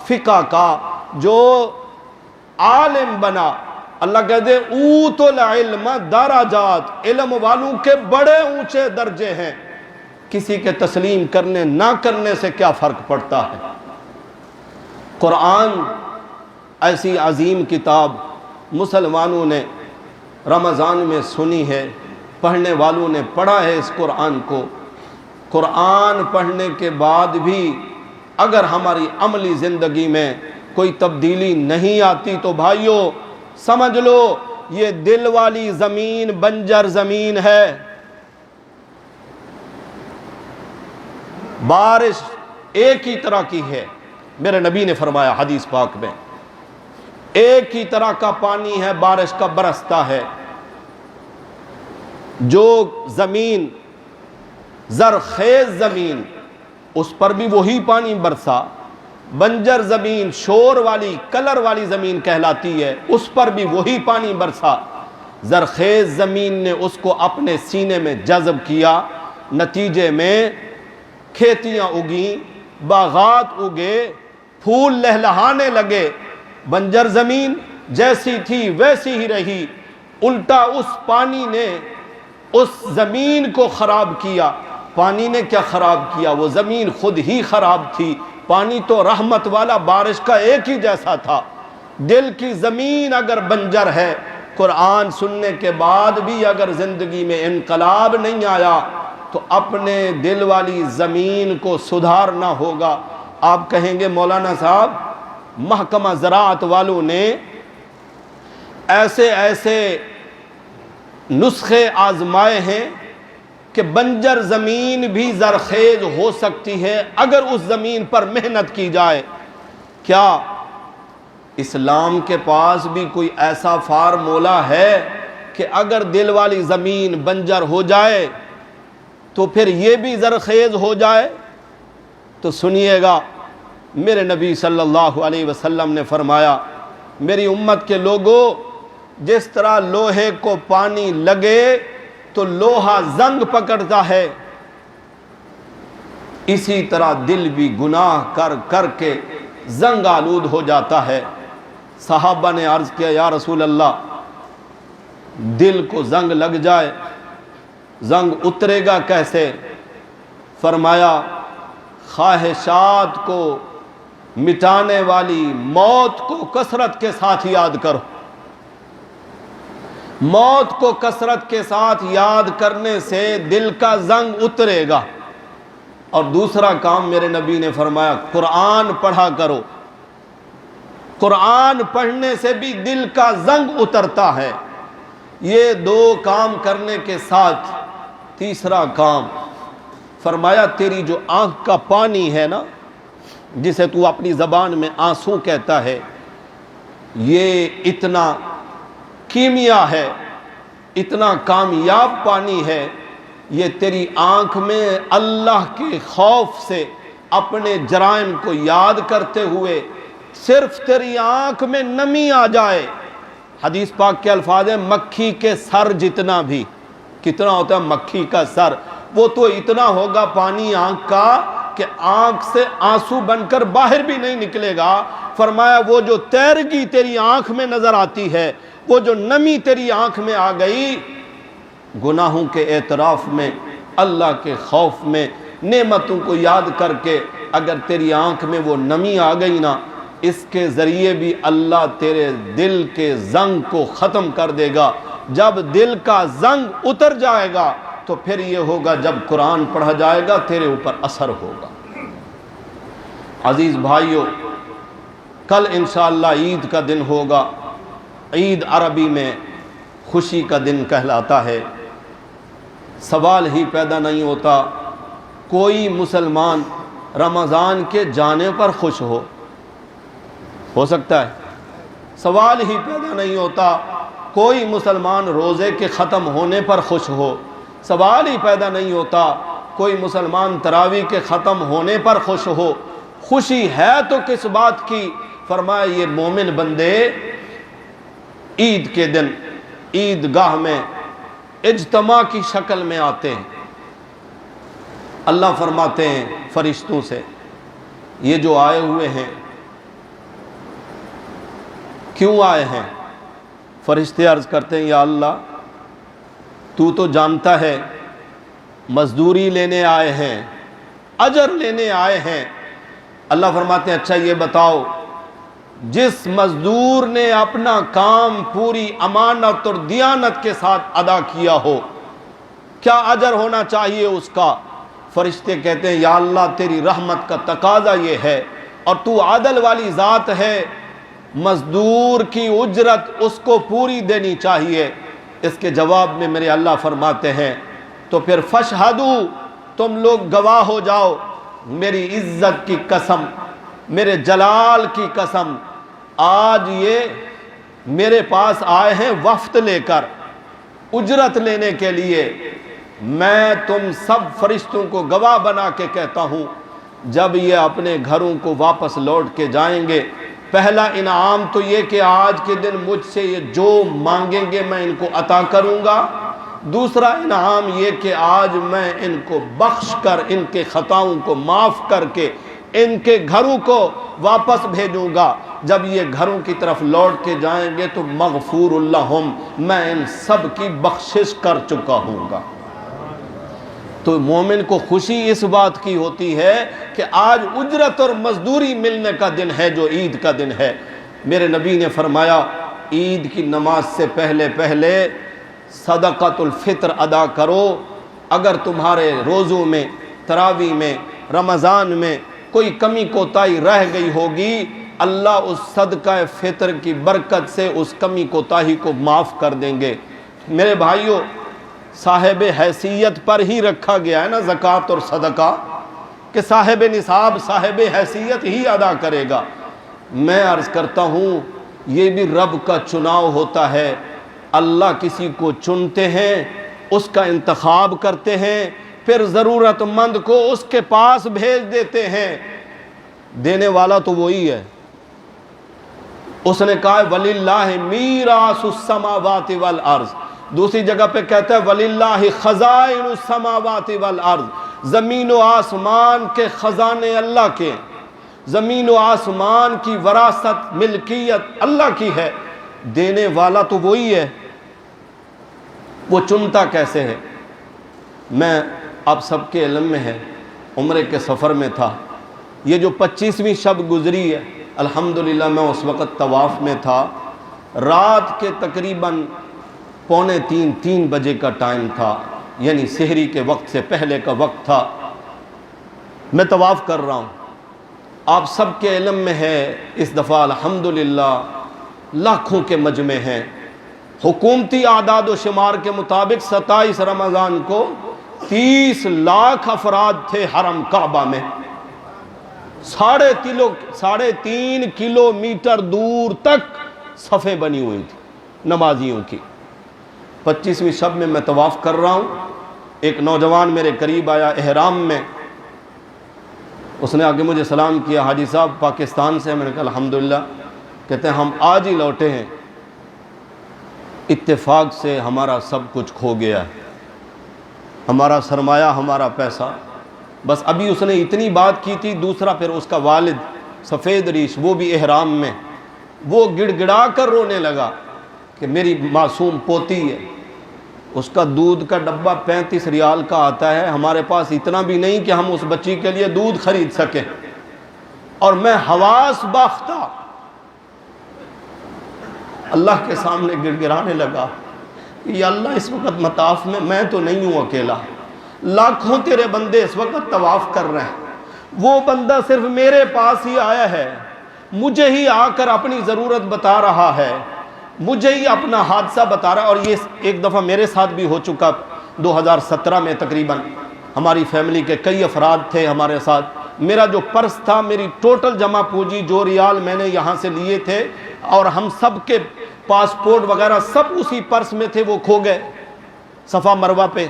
فقہ کا، جو عالم بنا، اللہ کہتے ہیں اوتوا العلم درجات، علم والوں کے بڑے اونچے درجے ہیں۔ کسی کے تسلیم کرنے نہ کرنے سے کیا فرق پڑتا ہے؟ قرآن ایسی عظیم کتاب مسلمانوں نے رمضان میں سنی ہے، پڑھنے والوں نے پڑھا ہے اس قرآن کو۔ قرآن پڑھنے کے بعد بھی اگر ہماری عملی زندگی میں کوئی تبدیلی نہیں آتی تو بھائیو سمجھ لو یہ دل والی زمین بنجر زمین ہے۔ بارش ایک ہی طرح کی ہے، میرے نبی نے فرمایا حدیث پاک میں، ایک ہی طرح کا پانی ہے بارش کا برستا ہے۔ جو زمین زرخیز زمین اس پر بھی وہی پانی برسا، بنجر زمین شور والی کلر والی زمین کہلاتی ہے، اس پر بھی وہی پانی برسا۔ زرخیز زمین نے اس کو اپنے سینے میں جذب کیا، نتیجے میں کھیتیاں اگیں، باغات اگے، پھول لہلہانے لگے۔ بنجر زمین جیسی تھی ویسی ہی رہی، الٹا اس پانی نے اس زمین کو خراب کیا۔ پانی نے کیا خراب کیا؟ وہ زمین خود ہی خراب تھی۔ پانی تو رحمت والا بارش کا ایک ہی جیسا تھا۔ دل کی زمین اگر بنجر ہے، قرآن سننے کے بعد بھی اگر زندگی میں انقلاب نہیں آیا تو اپنے دل والی زمین کو سدھارنا ہوگا۔ آپ کہیں گے مولانا صاحب محکمہ زراعت والوں نے ایسے ایسے نسخے آزمائے ہیں کہ بنجر زمین بھی زرخیز ہو سکتی ہے اگر اس زمین پر محنت کی جائے۔ کیا اسلام کے پاس بھی کوئی ایسا فارمولہ ہے کہ اگر دل والی زمین بنجر ہو جائے تو پھر یہ بھی زرخیز ہو جائے؟ تو سنیے گا، میرے نبی صلی اللہ علیہ وسلم نے فرمایا میری امت کے لوگوں، جس طرح لوہے کو پانی لگے تو لوہا زنگ پکڑتا ہے، اسی طرح دل بھی گناہ کر کر کے زنگ آلود ہو جاتا ہے۔ صحابہ نے عرض کیا یا رسول اللہ دل کو زنگ لگ جائے، زنگ اترے گا کیسے؟ فرمایا خواہشات کو مٹانے والی موت کو کثرت کے ساتھ یاد کرو۔ موت کو کثرت کے ساتھ یاد کرنے سے دل کا زنگ اترے گا۔ اور دوسرا کام میرے نبی نے فرمایا قرآن پڑھا کرو۔ قرآن پڑھنے سے بھی دل کا زنگ اترتا ہے۔ یہ دو کام کرنے کے ساتھ تیسرا کام فرمایا تیری جو آنکھ کا پانی ہے نا، جسے تو اپنی زبان میں آنسو کہتا ہے، یہ اتنا کیمیا ہے، اتنا کامیاب پانی ہے، یہ تیری آنکھ میں اللہ کے خوف سے اپنے جرائم کو یاد کرتے ہوئے صرف تیری آنکھ میں نمی آ جائے۔ حدیث پاک کے الفاظ ہیں مکھی کے سر جتنا بھی، کتنا ہوتا ہے مکھی کا سر، وہ تو اتنا ہوگا پانی آنکھ کا کہ آنکھ سے آنسو بن کر باہر بھی نہیں نکلے گا۔ فرمایا وہ جو تیرگی تیری آنکھ میں نظر آتی ہے، وہ جو نمی تیری آنکھ میں آ گئی، گناہوں کے اعتراف میں، اللہ کے خوف میں، نعمتوں کو یاد کر کے اگر تیری آنکھ میں وہ نمی آ گئی نا، اس کے ذریعے بھی اللہ تیرے دل کے زنگ کو ختم کر دے گا۔ جب دل کا زنگ اتر جائے گا تو پھر یہ ہوگا جب قرآن پڑھا جائے گا تیرے اوپر اثر ہوگا۔ عزیز بھائیو، کل انشاءاللہ عید کا دن ہوگا۔ عید عربی میں خوشی کا دن کہلاتا ہے۔ سوال ہی پیدا نہیں ہوتا کوئی مسلمان رمضان کے جانے پر خوش ہو سکتا ہے؟ سوال ہی پیدا نہیں ہوتا کوئی مسلمان روزے کے ختم ہونے پر خوش ہو، سوال ہی پیدا نہیں ہوتا کوئی مسلمان تراویح کے ختم ہونے پر خوش ہو۔ خوشی ہے تو کس بات کی؟ فرمایا یہ مومن بندے عید کے دن عید گاہ میں اجتماع کی شکل میں آتے ہیں۔ اللہ فرماتے ہیں فرشتوں سے، یہ جو آئے ہوئے ہیں کیوں آئے ہیں؟ فرشتے عرض کرتے ہیں یا اللہ تو جانتا ہے مزدوری لینے آئے ہیں، اجر لینے آئے ہیں۔ اللہ فرماتے ہیں اچھا یہ بتاؤ، جس مزدور نے اپنا کام پوری امانت اور دیانت کے ساتھ ادا کیا ہو کیا اجر ہونا چاہیے اس کا؟ فرشتے کہتے ہیں یا اللہ تیری رحمت کا تقاضا یہ ہے اور تو عدل والی ذات ہے، مزدور کی اجرت اس کو پوری دینی چاہیے۔ اس کے جواب میں میرے اللہ فرماتے ہیں تو پھر فشہدو، تم لوگ گواہ ہو جاؤ، میری عزت کی قسم، میرے جلال کی قسم، آج یہ میرے پاس آئے ہیں وفد لے کر اجرت لینے کے لیے۔ میں تم سب فرشتوں کو گواہ بنا کے کہتا ہوں جب یہ اپنے گھروں کو واپس لوٹ کے جائیں گے، پہلا انعام تو یہ کہ آج کے دن مجھ سے یہ جو مانگیں گے میں ان کو عطا کروں گا، دوسرا انعام یہ کہ آج میں ان کو بخش کر ان کے خطاؤں کو معاف کر کے ان کے گھروں کو واپس بھیجوں گا۔ جب یہ گھروں کی طرف لوٹ کے جائیں گے تو مغفور اللہم، میں ان سب کی بخشش کر چکا ہوں گا۔ تو مومن کو خوشی اس بات کی ہوتی ہے کہ آج اجرت اور مزدوری ملنے کا دن ہے جو عید کا دن ہے۔ میرے نبی نے فرمایا عید کی نماز سے پہلے صدقۃ الفطر ادا کرو۔ اگر تمہارے روزوں میں، تراویح میں، رمضان میں کوئی کمی کوتاہی رہ گئی ہوگی، اللہ اس صدقہ فطر کی برکت سے اس کمی کوتاہی کو معاف کر دیں گے۔ میرے بھائیوں، صاحب حیثیت پر ہی رکھا گیا ہے نا زکوٰۃ اور صدقہ، کہ صاحب نصاب صاحب حیثیت ہی ادا کرے گا۔ میں عرض کرتا ہوں یہ بھی رب کا چناؤ ہوتا ہے، اللہ کسی کو چنتے ہیں، اس کا انتخاب کرتے ہیں، پھر ضرورت مند کو اس کے پاس بھیج دیتے ہیں۔ دینے والا تو وہی ہے۔ اس نے کہا وَلِلَّهِ مِيرَاثُ السَّمَاوَاتِ وَالْأَرْضِ، دوسری جگہ پہ کہتا ہے وَلِلَّهِ خَزَائِنُ السَّمَاوَاتِ وَالْأَرْضِ، زمین و آسمان کے خزانے اللہ کے، زمین و آسمان کی وراثت ملکیت اللہ کی ہے، دینے والا تو وہی ہے، وہ چنتا کیسے ہے؟ میں آپ سب کے علم میں ہے، عمرے کے سفر میں تھا، یہ جو 25ویں شب گزری ہے الحمدللہ میں اس وقت طواف میں تھا، رات کے تقریباً 2:45 بجے کا ٹائم تھا، یعنی سحری کے وقت سے پہلے کا وقت تھا، میں طواف کر رہا ہوں۔ آپ سب کے علم میں ہے اس دفعہ الحمدللہ لاکھوں کے مجمع ہیں، حکومتی اعداد و شمار کے مطابق 27 رمضان کو 30 لاکھ افراد تھے حرم کعبہ میں، 3.5 کلومیٹر دور تک صفیں بنی ہوئی تھی نمازیوں کی۔ 25ویں شب میں طواف کر رہا ہوں، ایک نوجوان میرے قریب آیا احرام میں، اس نے آگے مجھے سلام کیا، حاجی صاحب پاکستان سے؟ میں نے کہا الحمدللہ۔ کہتے ہیں ہم آج ہی لوٹے ہیں، اتفاق سے ہمارا سب کچھ کھو گیا ہے، ہمارا سرمایہ، ہمارا پیسہ، بس ابھی اس نے اتنی بات کی تھی۔ دوسرا پھر اس کا والد سفید ریش، وہ بھی احرام میں، وہ گڑ گڑا کر رونے لگا کہ میری معصوم پوتی ہے، اس کا دودھ کا ڈبہ 35 ریال کا آتا ہے، ہمارے پاس اتنا بھی نہیں کہ ہم اس بچی کے لیے دودھ خرید سکیں، اور میں حواس باختہ اللہ کے سامنے گڑ گڑانے لگا، یا اللہ اس وقت مطاف میں تو نہیں ہوں اکیلا، لاکھوں تیرے بندے اس وقت طواف کر رہے ہیں، وہ بندہ صرف میرے پاس ہی آیا ہے، مجھے ہی آ کر اپنی ضرورت بتا رہا ہے، مجھے ہی اپنا حادثہ بتا رہا ہے۔ اور یہ ایک دفعہ میرے ساتھ بھی ہو چکا، 2017 میں تقریباً ہماری فیملی کے کئی افراد تھے ہمارے ساتھ، میرا جو پرس تھا، میری ٹوٹل جمع پونجی جو ریال میں نے یہاں سے لیے تھے، اور ہم سب کے پاسپورٹ وغیرہ سب اسی پرس میں تھے، وہ کھو گئے صفا مروہ پہ۔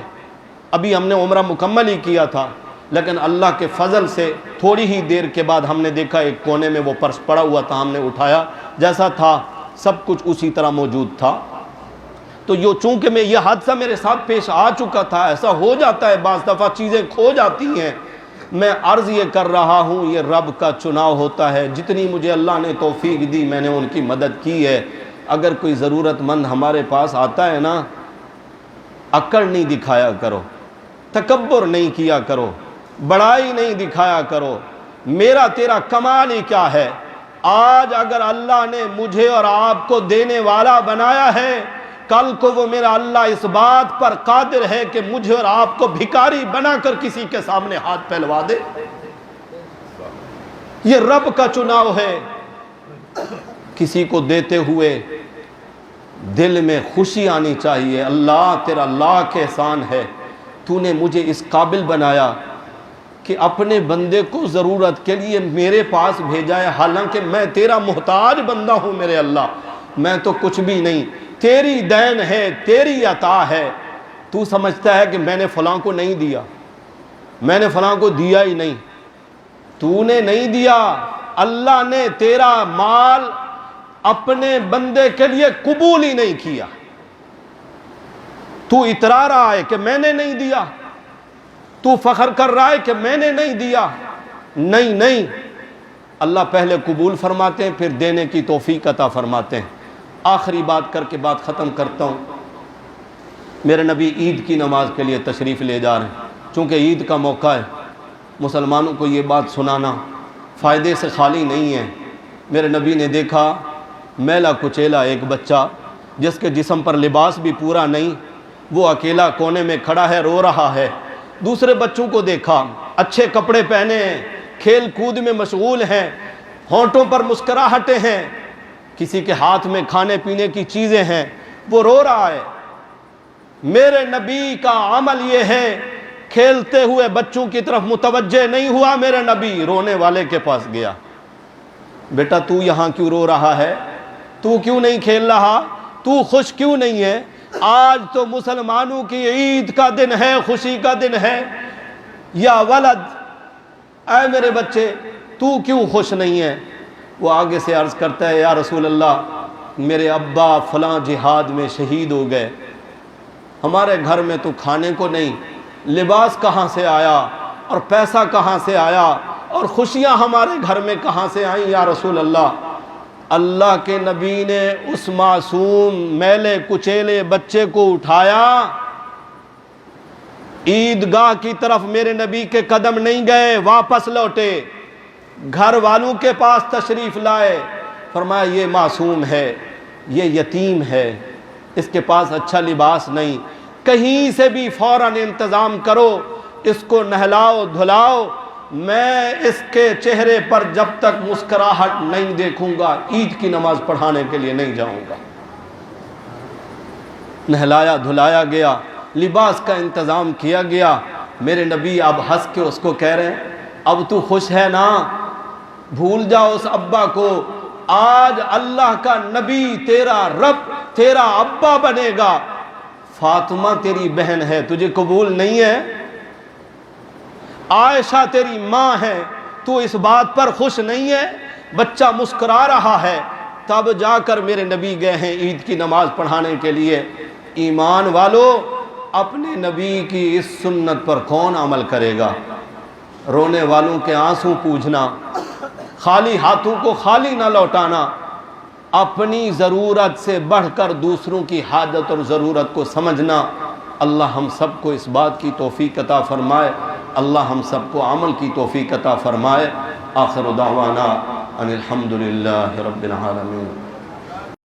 ابھی ہم نے عمرہ مکمل ہی کیا تھا، لیکن اللہ کے فضل سے تھوڑی ہی دیر کے بعد ہم نے دیکھا ایک کونے میں وہ پرس پڑا ہوا تھا، ہم نے اٹھایا، جیسا تھا سب کچھ اسی طرح موجود تھا۔ تو چونکہ یہ حادثہ میرے ساتھ پیش آ چکا تھا، ایسا ہو جاتا ہے بعض دفعہ چیزیں کھو جاتی ہیں، میں عرض یہ کر رہا ہوں یہ رب کا چناؤ ہوتا ہے، جتنی مجھے اللہ نے توفیق دی میں نے ان کی مدد کی ہے۔ اگر کوئی ضرورت مند ہمارے پاس آتا ہے نا، اکڑ نہیں دکھایا کرو، تکبر نہیں کیا کرو، بڑائی نہیں دکھایا کرو۔ میرا تیرا کمال ہی کیا ہے؟ آج اگر اللہ نے مجھے اور آپ کو دینے والا بنایا ہے، کل کو وہ میرا اللہ اس بات پر قادر ہے کہ مجھے اور آپ کو بھکاری بنا کر کسی کے سامنے ہاتھ پھیلوا دے۔ یہ رب کا چناؤ ہے۔ کسی کو دیتے ہوئے دل میں خوشی آنی چاہیے، اللہ تیرا لاکھ احسان ہے، تو نے مجھے اس قابل بنایا کہ اپنے بندے کو ضرورت کے لیے میرے پاس بھیجا ہے، حالانکہ میں تیرا محتاج بندہ ہوں میرے اللہ، میں تو کچھ بھی نہیں، تیری دین ہے، تیری عطا ہے۔ تو سمجھتا ہے کہ میں نے فلاں کو نہیں دیا، میں نے فلاں کو دیا ہی نہیں، تو نے نہیں دیا، اللہ نے تیرا مال اپنے بندے کے لیے قبول ہی نہیں کیا۔ تو اترا رہا ہے کہ میں نے نہیں دیا، تو فخر کر رہا ہے کہ میں نے نہیں دیا، نہیں، اللہ پہلے قبول فرماتے ہیں پھر دینے کی توفیق عطا فرماتے ہیں۔ آخری بات کر کے بات ختم کرتا ہوں۔ میرے نبی عید کی نماز کے لیے تشریف لے جا رہے ہیں، چونکہ عید کا موقع ہے، مسلمانوں کو یہ بات سنانا فائدے سے خالی نہیں ہے۔ میرے نبی نے دیکھا میلا کچیلا ایک بچہ جس کے جسم پر لباس بھی پورا نہیں، وہ اکیلا کونے میں کھڑا ہے، رو رہا ہے۔ دوسرے بچوں کو دیکھا اچھے کپڑے پہنے ہیں، کھیل کود میں مشغول ہیں، ہونٹوں پر مسکراہٹیں ہیں، کسی کے ہاتھ میں کھانے پینے کی چیزیں ہیں، وہ رو رہا ہے۔ میرے نبی کا عمل یہ ہے، کھیلتے ہوئے بچوں کی طرف متوجہ نہیں ہوا، میرے نبی رونے والے کے پاس گیا، بیٹا تو یہاں کیوں رو رہا ہے؟ تو کیوں نہیں کھیل رہا؟ تو خوش کیوں نہیں ہے؟ آج تو مسلمانوں کی عید کا دن ہے، خوشی کا دن ہے، یا ولد، اے میرے بچے تو کیوں خوش نہیں ہے؟ وہ آگے سے عرض کرتا ہے، یا رسول اللہ میرے ابا فلاں جہاد میں شہید ہو گئے، ہمارے گھر میں تو کھانے کو نہیں، لباس کہاں سے آیا اور پیسہ کہاں سے آیا اور خوشیاں ہمارے گھر میں کہاں سے آئیں یا رسول اللہ۔ اللہ کے نبی نے اس معصوم میلے کچیلے بچے کو اٹھایا، عیدگاہ کی طرف میرے نبی کے قدم نہیں گئے، واپس لوٹے، گھر والوں کے پاس تشریف لائے، فرمایا یہ معصوم ہے، یہ یتیم ہے، اس کے پاس اچھا لباس نہیں، کہیں سے بھی فوراً انتظام کرو، اس کو نہلاؤ دھلاؤ، میں اس کے چہرے پر جب تک مسکراہٹ نہیں دیکھوں گا عید کی نماز پڑھانے کے لیے نہیں جاؤں گا۔ نہلایا دھلایا گیا، لباس کا انتظام کیا گیا۔ میرے نبی اب ہنس کے اس کو کہہ رہے ہیں، اب تو خوش ہے نا؟ بھول جاؤ اس ابا کو، آج اللہ کا نبی تیرا رب تیرا ابا بنے گا، فاطمہ تیری بہن ہے، تجھے قبول نہیں ہے؟ عائشہ تیری ماں ہے، تو اس بات پر خوش نہیں ہے؟ بچہ مسکرا رہا ہے، تب جا کر میرے نبی گئے ہیں عید کی نماز پڑھانے کے لیے۔ ایمان والو، اپنے نبی کی اس سنت پر کون عمل کرے گا؟ رونے والوں کے آنسو پوجنا، خالی ہاتھوں کو خالی نہ لوٹانا، اپنی ضرورت سے بڑھ کر دوسروں کی حاجت اور ضرورت کو سمجھنا۔ اللہ ہم سب کو اس بات کی توفیق عطا فرمائے، اللہ ہم سب کو عمل کی توفیق عطا فرمائے۔ آخر دعوانا ان الحمدللہ رب العالمین۔